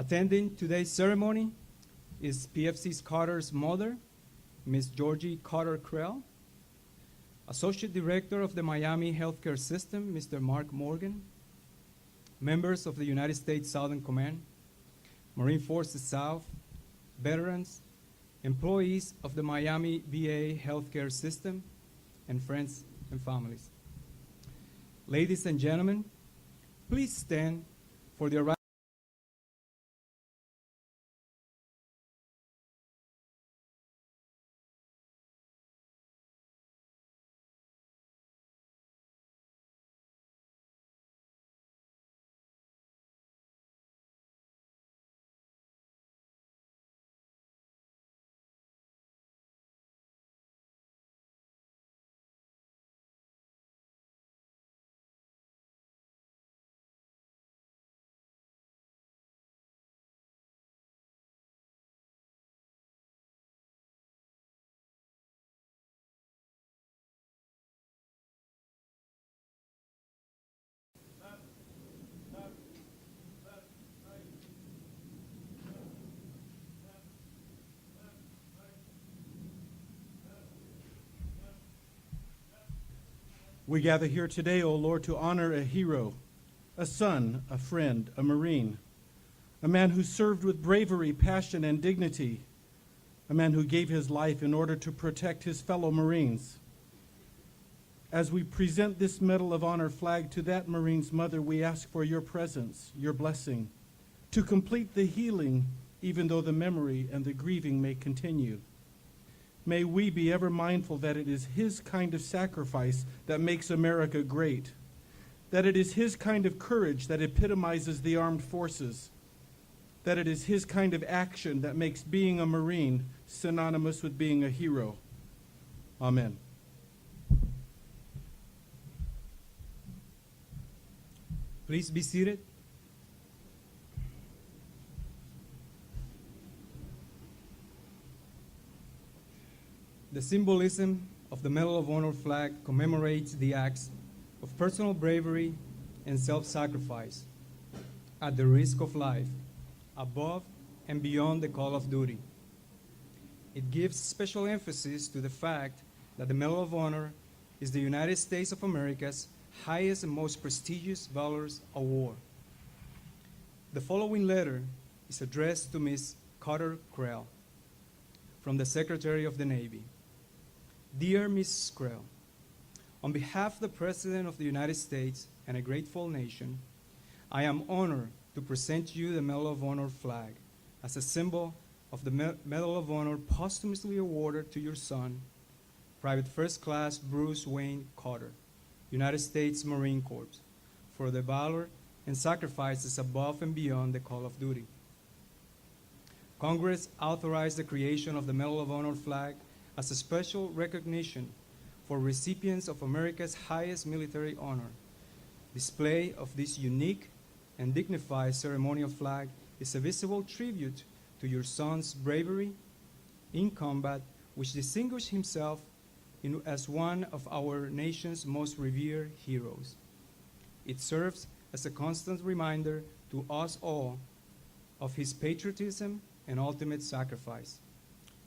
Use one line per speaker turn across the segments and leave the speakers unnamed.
Attending today's ceremony is PFC's Carter's mother, Miss Georgie Carter Krell, Associate Director of the Miami Healthcare System, Mr. Mark Morgan, members of the United States Southern Command, Marine Forces South, veterans, employees of the Miami VA Healthcare System, and friends and families. Ladies and gentlemen, please stand for the arrival.
We gather here today, O Lord, to honor a hero, a son, a friend, a Marine, a man who served with bravery, passion, and dignity, a man who gave his life in order to protect his fellow Marines. As we present this Medal of Honor flag to that Marine's mother, we ask for your presence, your blessing, to complete the healing, even though the memory and the grieving may continue. May we be ever mindful that it is his kind of sacrifice that makes America great, that it is his kind of courage that epitomizes the armed forces, that it is his kind of action that makes being a Marine synonymous with being a hero. Amen.
Please be seated. The symbolism of the Medal of Honor flag commemorates the acts of personal bravery and self-sacrifice at the risk of life, above and beyond the call of duty. It gives special emphasis to the fact that the Medal of Honor is the United States of America's highest and most prestigious valors award. The following letter is addressed to Ms. Carter Krell from the Secretary of the Navy. Dear Ms. Krell, on behalf of the President of the United States and a grateful nation, I am honored to present you the Medal of Honor flag as a symbol of the Medal of Honor posthumously awarded to your son, Private First Class Bruce Wayne Carter, United States Marine Corps, for the valor and sacrifices above and beyond the call of duty. Congress authorized the creation of the Medal of Honor flag as a special recognition for recipients of America's highest military honor. Display of this unique and dignified ceremonial flag is a visible tribute to your son's bravery in combat, which distinguished himself as one of our nation's most revered heroes. It serves as a constant reminder to us all of his patriotism and ultimate sacrifice.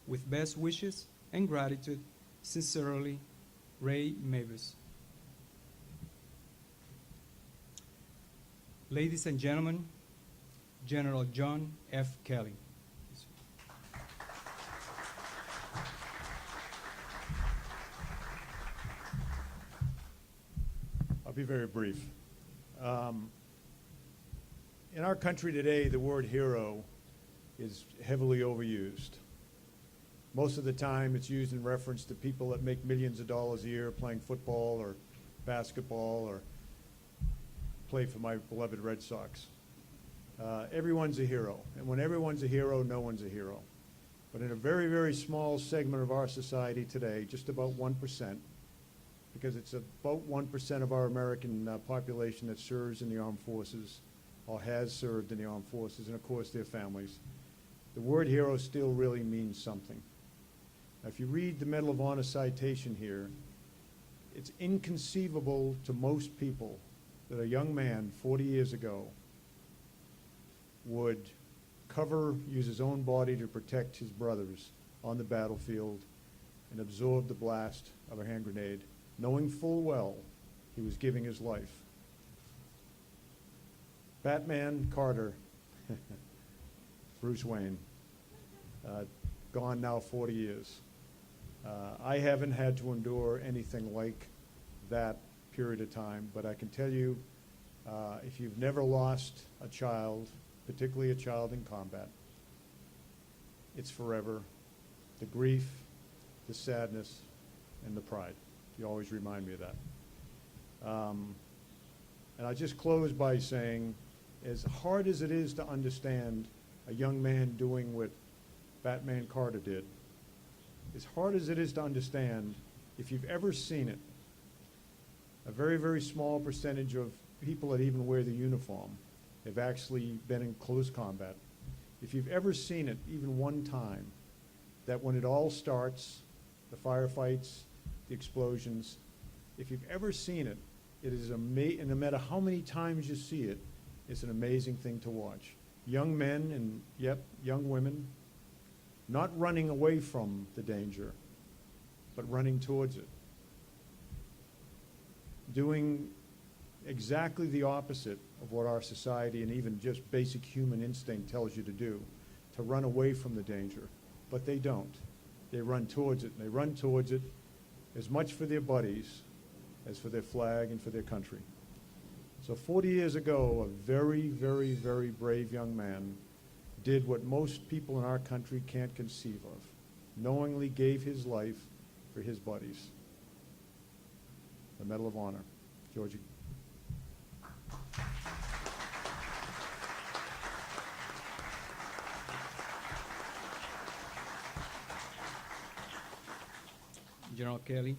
With best wishes and gratitude, sincerely, Ray Mavis. Ladies and gentlemen, General John F. Kelly.
I'll be very brief. In our country today, the word hero is heavily overused. Most of the time, it's used in reference to people that make millions of dollars a year playing football or basketball or play for my beloved Red Sox. Everyone's a hero, and when everyone's a hero, no one's a hero. But in a very, very small segment of our society today, just about 1%, because it's about 1% of our American population that serves in the armed forces or has served in the armed forces, and of course their families, the word hero still really means something. Now, if you read the Medal of Honor citation here, it's inconceivable to most people that a young man 40 years ago would use his own body to protect his brothers on the battlefield and absorb the blast of a hand grenade, knowing full well he was giving his life. Batman Carter, Bruce Wayne, gone now 40 years. I haven't had to endure anything like that period of time, but I can tell you, if you've never lost a child, particularly a child in combat, it's forever. The grief, the sadness, and the pride. You always remind me of that. And I just close by saying, as hard as it is to understand a young man doing what Batman Carter did, as hard as it is to understand, if you've ever seen it, a very, very small percentage of people that even wear the uniform have actually been in close combat. If you've ever seen it, even one time, that when it all starts, the firefights, the explosions, if you've ever seen it, it is amazing, and no matter how many times you see it, it's an amazing thing to watch. Young men and, yep, young women, not running away from the danger, but running towards it. Doing exactly the opposite of what our society and even just basic human instinct tells you to do, to run away from the danger. But they don't. They run towards it, and they run towards it as much for their buddies as for their flag and for their country. So 40 years ago, a very, very, very brave young man did what most people in our country can't conceive of, knowingly gave his life for his buddies. The Medal of Honor. Georgie.
General Kelly,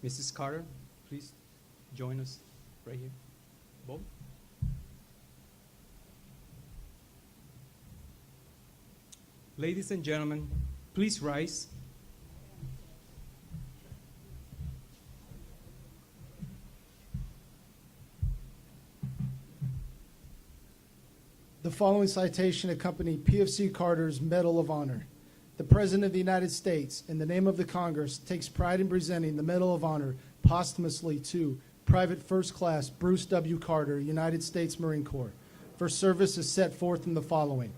Mrs. Carter, please join us right here. Bob? Ladies and gentlemen, please rise.
The following citation accompanied PFC Carter's Medal of Honor. The President of the United States, in the name of the Congress, takes pride in presenting the Medal of Honor posthumously to Private First Class Bruce W. Carter, United States Marine Corps, for service as set forth in the following: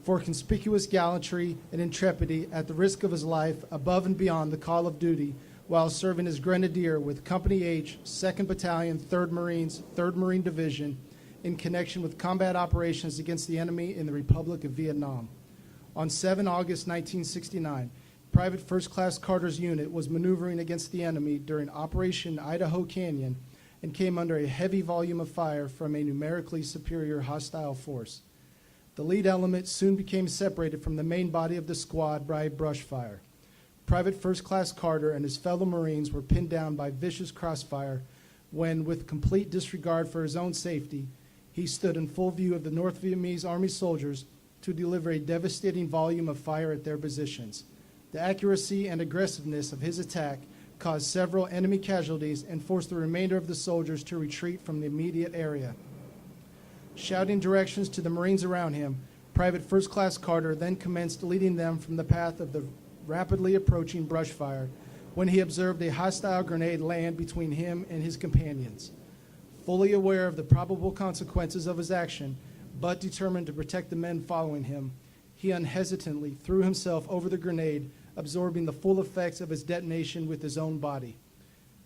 for conspicuous gallantry and intrepidity at the risk of his life above and beyond the call of duty while serving as Grenadier with Company H, 2nd Battalion, 3rd Marines, 3rd Marine Division, in connection with combat operations against the enemy in the Republic of Vietnam. On 7 August 1969, Private First Class Carter's unit was maneuvering against the enemy during Operation Idaho Canyon and came under a heavy volume of fire from a numerically superior hostile force. The lead element soon became separated from the main body of the squad by brush fire. Private First Class Carter and his fellow Marines were pinned down by vicious crossfire when, with complete disregard for his own safety, he stood in full view of the North Vietnamese Army soldiers to deliver a devastating volume of fire at their positions. The accuracy and aggressiveness of his attack caused several enemy casualties and forced the remainder of the soldiers to retreat from the immediate area. Shouting directions to the Marines around him, Private First Class Carter then commenced leading them from the path of the rapidly approaching brush fire when he observed a hostile grenade land between him and his companions. Fully aware of the probable consequences of his action, but determined to protect the men following him, he unhesitatingly threw himself over the grenade, absorbing the full effects of its detonation with his own body.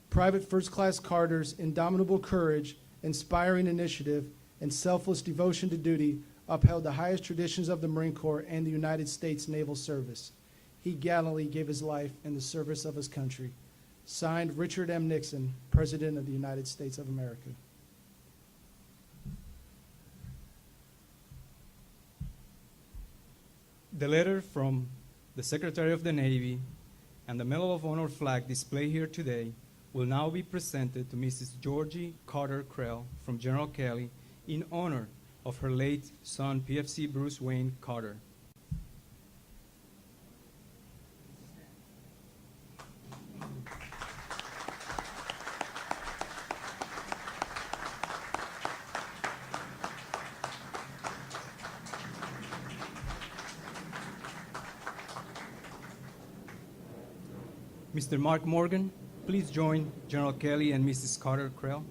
Private First Class Carter's indomitable courage, inspiring initiative, and selfless devotion to duty upheld the highest traditions of the Marine Corps and the United States Naval Service. He gallantly gave his life in the service of his country. Signed, Richard M. Nixon, President of the United States of America.
The letter from the Secretary of the Navy and the Medal of Honor flag displayed here today will now be presented to Mrs. Georgie Carter Krell from General Kelly in honor of her late son, PFC Bruce Wayne Carter. Mr. Mark Morgan, please join General Kelly and Mrs. Carter Krell.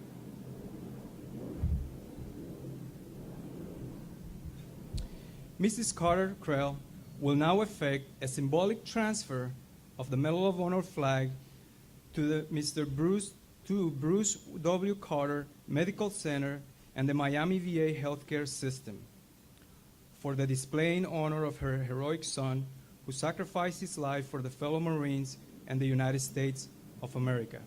Mrs. Carter Krell will now effect a symbolic transfer of the Medal of Honor flag to Bruce W. Carter Medical Center and the Miami VA healthcare system for the display in honor of her heroic son who sacrificed his life for the fellow Marines and the United States of America.